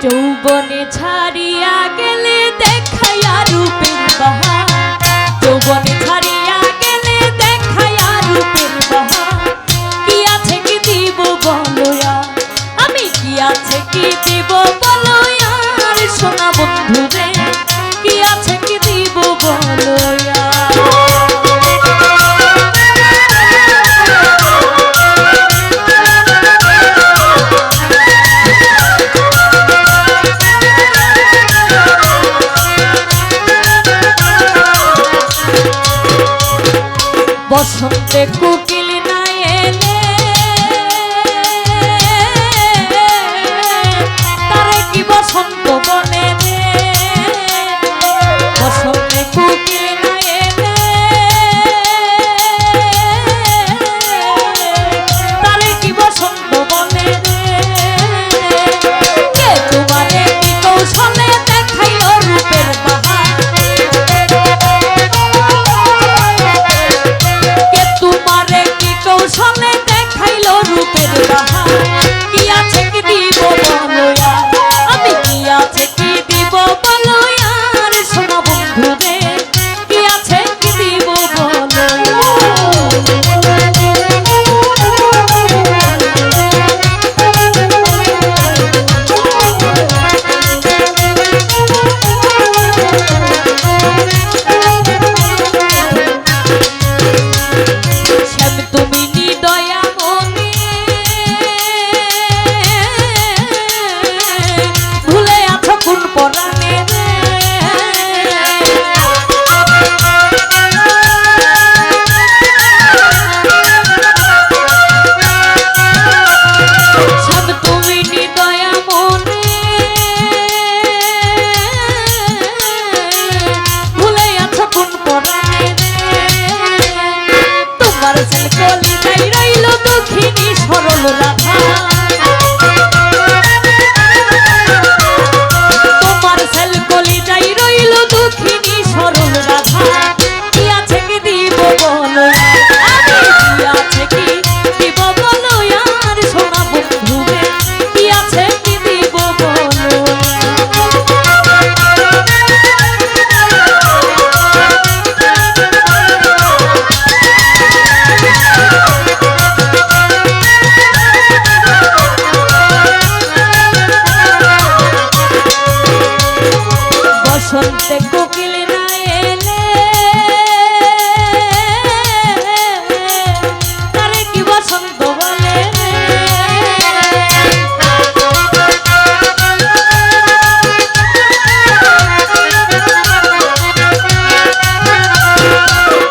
যৌবনে ছাড়িয়া গেলে দেখাইয়া রূপের বাহার, যৌবনে ছাড়িয়া গেলে দেখাইয়া রূপের বাহার। কি আছে কি দিব বলো আমি, কি আছে কি দিব বলো আর সোনা বন্ধু রে, কি আছে কি দিব বলো বসন্তে কোকিল না এলে তারে কি বসন্ত বলে রে, বসন্তে কোকিল না এলে তারে কি বসন্ত বলে রে। কে তোমারে কি কৌশলে দেখাইল রূপের বাহার, কৌশলে দেখাইল রূপের বাহার। কি আছে কি দিব বলো আমি, কি আছে কি দিব বলো আর সোনা বন্ধু রে, কি আছে কি দিব বলো। সরল রাধা তোমার সেল কলি যাই রইল দুঃখিনী সরল রাধা। কি আছে কি দিব বলো আমি, কি আছে কি দিব বলো আর সোনা বন্ধু রে, কি আছে কি দিব বলো। বসন্তে কোকিল না এলে তারে কি বসন্ত বলে রে,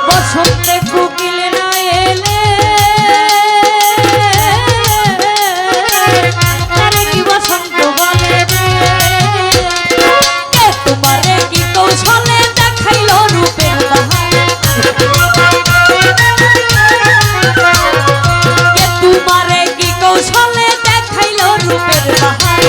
বসন্তে কোকিল না এলে তারে কি বসন্ত বলে রে। তোমারে কি কৌশলে দেখাইল রূপের বাহার, তোমারে কি কৌশলে দেখাইল রূপের বাহার।